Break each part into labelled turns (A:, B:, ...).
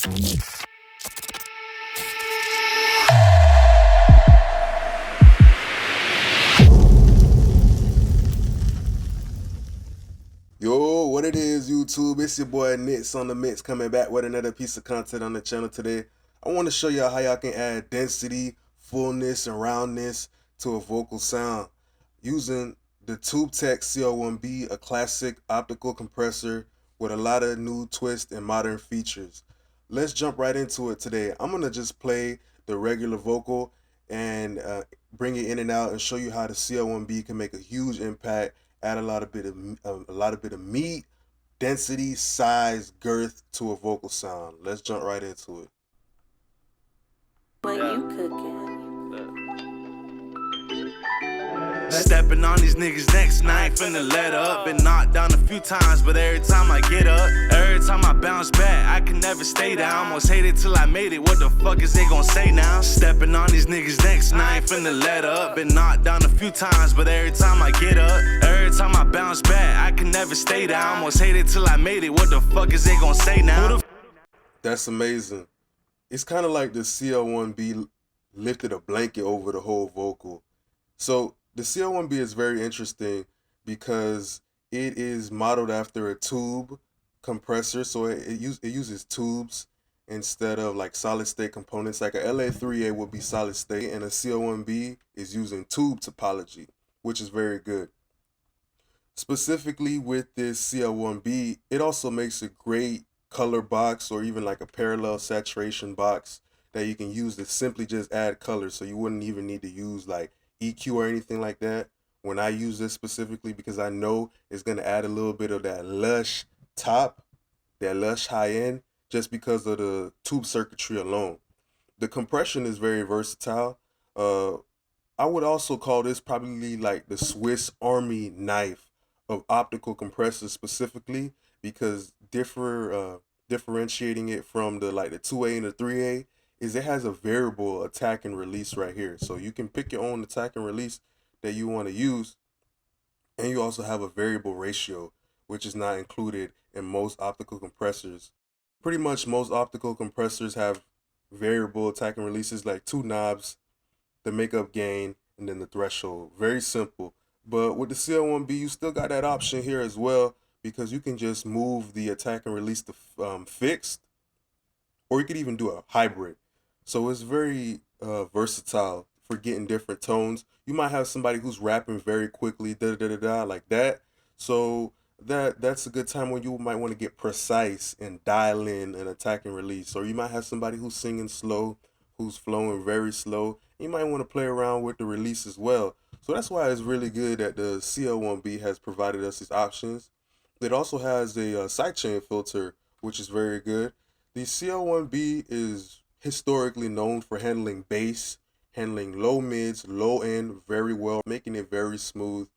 A: Yo, what it is, YouTube? It's your boy Nix on the Mix, coming back with another piece of content on the channel today. I want to show y'all how y'all can add density, fullness, and roundness to a vocal sound using the TubeTech CL1B, a classic optical compressor with a lot of new twists and modern features. Let's jump right into it today. I'm going to just play the regular vocal and bring it in and out and show you how the CL1B can make a huge impact. Add a lot of bit of meat, density, size, girth to a vocal sound. Let's jump right into it.
B: What you cooking?
C: Stepping on these niggas' necks, and I ain't finna let up. Been knocked down a few times, but every time I get up, every time I bounce back, I can never stay down. Almost hate it till I made it, what the fuck is they gon' say now? Stepping on these niggas' necks, and I ain't finna let up. Been knocked down a few times, but every time I get up, every time I bounce back, I can never stay down. Almost hate it till I made it, what the fuck is they gon' say now?
A: That's amazing. It's kind of like the CL1B lifted a blanket over the whole vocal. So the CL1B is very interesting because it is modeled after a tube compressor. So it uses tubes instead of like solid state components. Like a LA3A would be solid state, and a CL1B is using tube topology, which is very good. Specifically with this CL1B, it also makes a great color box, or even like a parallel saturation box that you can use to simply just add color. So you wouldn't even need to use like EQ or anything like that when I use this specifically, because I know it's going to add a little bit of that lush top, that lush high end, just because of the tube circuitry alone. The compression is very versatile. I would also call this probably like the Swiss Army knife of optical compressors specifically, because differentiating it from the 2A and the 3A is it has a variable attack and release right here. So you can pick your own attack and release that you want to use, and you also have a variable ratio, which is not included in most optical compressors. Pretty much most optical compressors have variable attack and releases, like two knobs, the makeup gain, and then the threshold. Very simple. But with the CL1B, you still got that option here as well, because you can just move the attack and release to fixed, or you could even do a hybrid. So it's very versatile for getting different tones. You might have somebody who's rapping very quickly, like that. So that's a good time when you might want to get precise and dial in an attack and release. Or you might have somebody who's singing slow, who's flowing very slow. You might want to play around with the release as well. So that's why it's really good that the CL1B has provided us these options. It also has a sidechain filter, which is very good. The CL1B is historically known for handling bass, handling low mids, low end very well, making it very smooth.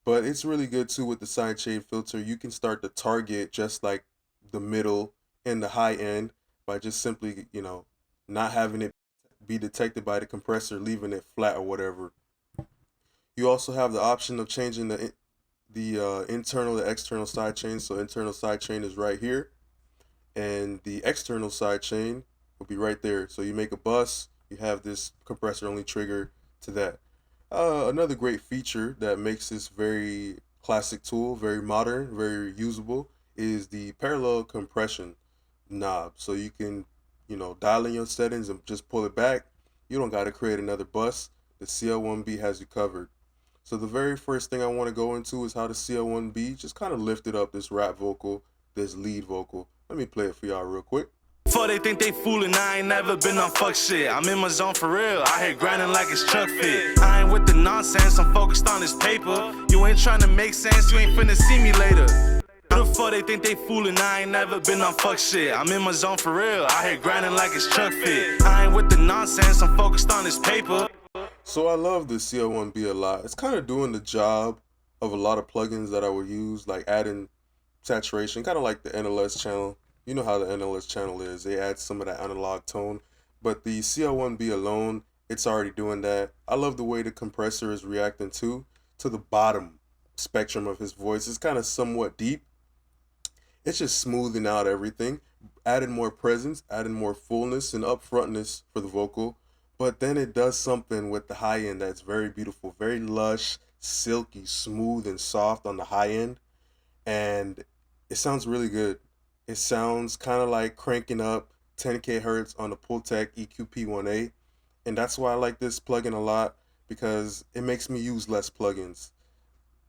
A: But it's really good too with the sidechain filter. You can start to target just like the middle and the high end by just simply, not having it be detected by the compressor, leaving it flat or whatever. You also have the option of changing the internal to external sidechain. So internal sidechain is right here, and the external sidechain will be right there. So you make a bus, you have this compressor only trigger to that. Another great feature that makes this very classic tool, very modern, very usable, is the parallel compression knob. So you can, dial in your settings and just pull it back. You don't got to create another bus. The CL1B has you covered. So the very first thing I want to go into is how the CL1B just kind of lifted up this rap vocal, this lead vocal. Let me play it for y'all real quick.
C: Before they think they fooling, I ain't never been on fuck shit. I'm in my zone for real, I here grinding like it's Chuck Fit. I ain't with the nonsense, I'm focused on this paper. You ain't trying to make sense, you ain't finna see me later. Before they think they fooling, I ain't never been on fuck shit. I'm in my zone for real, I here grinding like it's Chuck Fit. I ain't with the nonsense, I'm focused on this paper.
A: So I love the CL1B a lot. It's kind of doing the job of a lot of plugins that I would use, like adding saturation, kind of like the NLS channel. You know how the NLS channel is. They add some of that analog tone. But the CL1B alone, it's already doing that. I love the way the compressor is reacting to the bottom spectrum of his voice. It's kind of somewhat deep. It's just smoothing out everything. added more presence, added more fullness and upfrontness for the vocal. But then it does something with the high end that's very beautiful, very lush, silky, smooth, and soft on the high end. And it sounds really good. It sounds kind of like cranking up 10K hertz on the Pultec EQP1A. And that's why I like this plugin a lot, because it makes me use less plugins.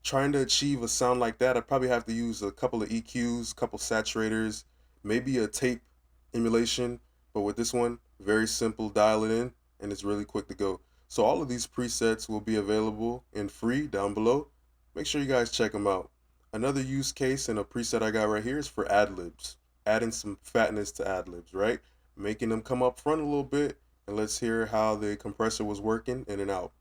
A: Trying to achieve a sound like that, I probably have to use a couple of EQs, a couple saturators, maybe a tape emulation. But with this one, very simple, dial it in, and it's really quick to go. So all of these presets will be available in free down below. Make sure you guys check them out. Another use case and a preset I got right here is for ad-libs. Adding some fatness to ad-libs, right? Making them come up front a little bit. And let's hear how the compressor was working in and out.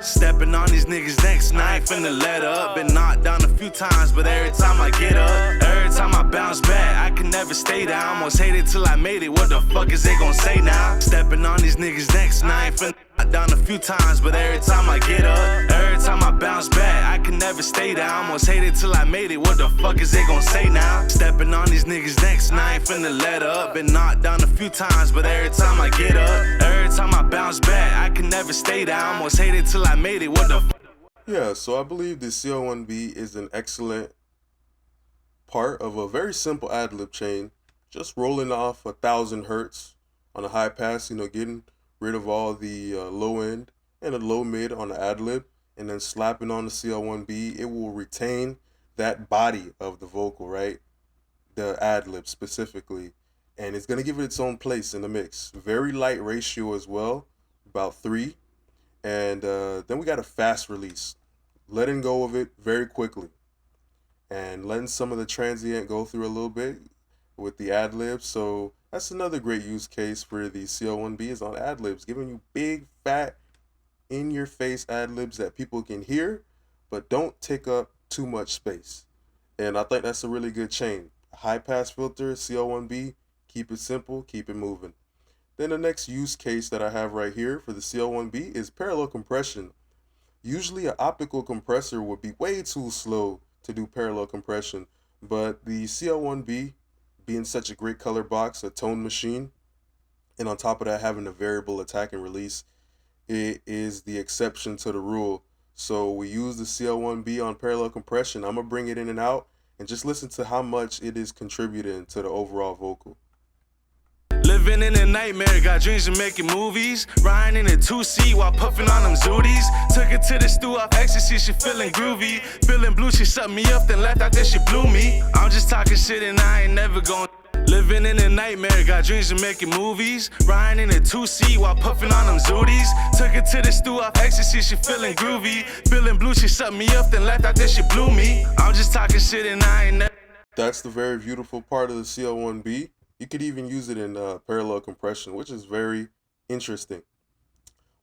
C: Stepping on these niggas' necks, and I ain't finna let up. Been knocked down a few times, but every time I get up, every time I bounce back, I can never stay down. Almost hated till I made it. What the fuck is they gon' say now? Stepping on these niggas' necks, and I ain't finna knocked down a few times, but every time I get up, every time I bounce back, I can never stay down. Almost hated till I made it. What the fuck is they gon' say now? Stepping on these niggas' necks, and I ain't finna let up. Been knocked down a few times, but every time I get up, every time I bounce back, I can never stay down. Almost hated till I made it. What the fuck?
A: Yeah, so I believe the CL1B is an excellent part of a very simple ad-lib chain, just rolling off 1,000 hertz on a high pass, getting rid of all the low end and the low mid on the ad-lib, and then slapping on the CL1B. It will retain that body of the vocal, right? The ad-lib specifically, and it's going to give it its own place in the mix. Very light ratio as well, about 3. And then we got a fast release, letting go of it very quickly and letting some of the transient go through a little bit with the ad-libs. So that's another great use case for the CL1B, is on ad-libs, giving you big, fat, in-your-face ad-libs that people can hear, but don't take up too much space. And I think that's a really good chain. High-pass filter, CL1B, keep it simple, keep it moving. Then the next use case that I have right here for the CL1B is parallel compression. Usually an optical compressor would be way too slow to do parallel compression, but the CL1B, being such a great color box, a tone machine, and on top of that having a variable attack and release, it is the exception to the rule. So we use the CL1B on parallel compression. I'm going to bring it in and out and just listen to how much it is contributing to the overall vocal.
C: Living in a nightmare, got dreams of making movies. Riding in a 2-seat while puffing on them zooties. Took her to the stew off ecstasy, she feeling groovy. Feeling blue, she shut me up, then left out, then she blew me. I'm just talking shit and I ain't never gon'. Living in a nightmare, got dreams of making movies. Riding in a 2-seat while puffing on them zooties. Took her to the stew off ecstasy, she feeling groovy. Feeling blue, she shut me up, then left out, then she blew me. I'm just talking shit and I ain't never.
A: That's the very beautiful part of the CL1B. You could even use it in parallel compression, which is very interesting.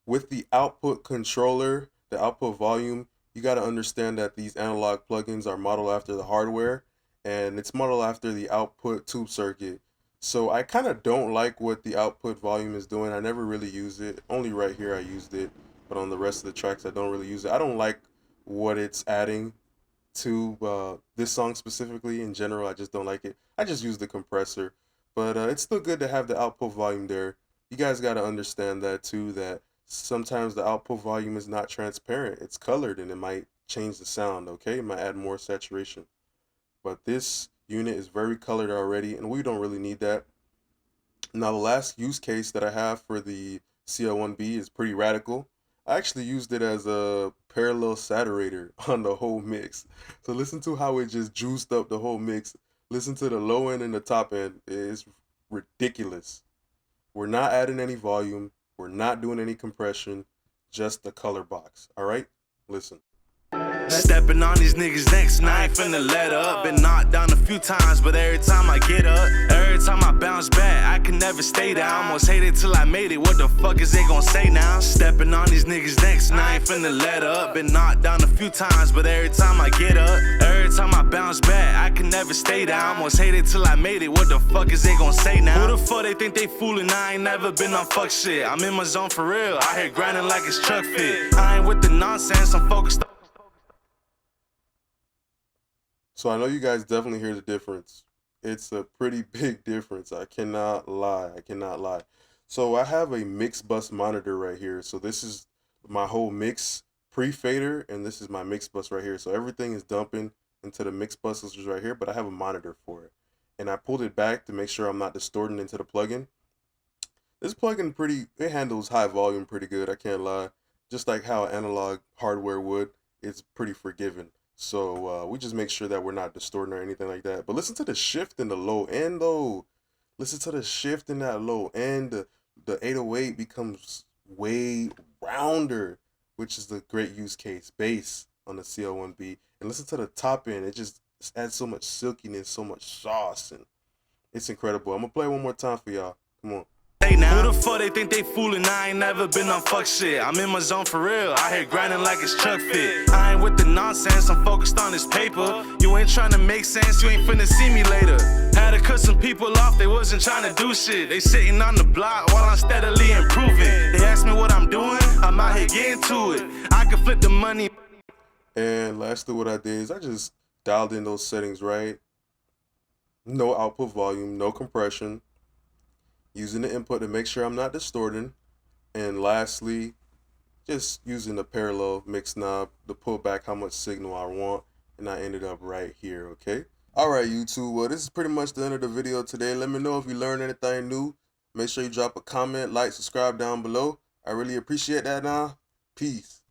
A: With the output controller, the output volume, you got to understand that these analog plugins are modeled after the hardware, and it's modeled after the output tube circuit. So I kind of don't like what the output volume is doing. I never really use it. Only right here I used it, but on the rest of the tracks I don't really use it. I don't like what it's adding to this song specifically. In general, I just don't like it. I just use the compressor. But it's still good to have the output volume there. You guys got to understand that too, that sometimes the output volume is not transparent. It's colored and it might change the sound, okay? It might add more saturation. But this unit is very colored already, and we don't really need that. Now, the last use case that I have for the CL1B is pretty radical. I actually used it as a parallel saturator on the whole mix. So listen to how it just juiced up the whole mix. Listen to the low end and the top end. It's ridiculous. We're not adding any volume. We're not doing any compression. Just the color box. All right? Listen.
C: Stepping on these niggas' necks, and I ain't finna let up. Been knocked down a few times, but every time I get up, every time I bounce back, I can never stay down. Almost hated till I made it. What the fuck is they gon' say now? Stepping on these niggas' necks, and I ain't finna let up. Been knocked down a few times, but every time I get up, every time I bounce back, I can never stay down. Almost hated till I made it. What the fuck is they gon' say now? Who the fuck they think they fooling? I ain't never been on fuck shit. I'm in my zone for real. I here grinding like it's truck fit. I ain't with the nonsense. I'm focused.
A: So I know you guys definitely hear the difference. It's a pretty big difference. I cannot lie. I cannot lie. So I have a mix bus monitor right here. So this is my whole mix pre-fader, and this is my mix bus right here. So everything is dumping into the mix bus, which is right here, but I have a monitor for it. And I pulled it back to make sure I'm not distorting into the plugin. This plugin it handles high volume pretty good, I can't lie. Just like how analog hardware would, it's pretty forgiving. So we just make sure that we're not distorting or anything like that. But listen to the shift in the low end though. Listen to the shift in that low end. The 808 becomes way rounder, which is the great use case. Bass on the CL1B. And listen to the top end. It just adds so much silkiness, so much sauce, and it's incredible. I'm gonna play one more time for y'all. Come on.
C: Now. Who the fuck they think they fooling? I ain't never been on fuck shit. I'm in my zone for real. I here grinding like it's Chuck Fit. I ain't with the nonsense. I'm focused on this paper. You ain't trying to make sense. You ain't finna see me later. Had to cut some people off. They wasn't trying to do shit. They sitting on the block while I'm steadily improving. They ask me what I'm doing. I'm out here getting to it. I can flip the money.
A: And lastly, what I did is I just dialed in those settings right. No output volume, no compression. Using the input to make sure I'm not distorting. And lastly, just using the parallel mix knob to pull back how much signal I want. And I ended up right here, okay? Alright, YouTube, well, this is pretty much the end of the video today. Let me know if you learned anything new. Make sure you drop a comment, like, subscribe down below. I really appreciate that now. Peace.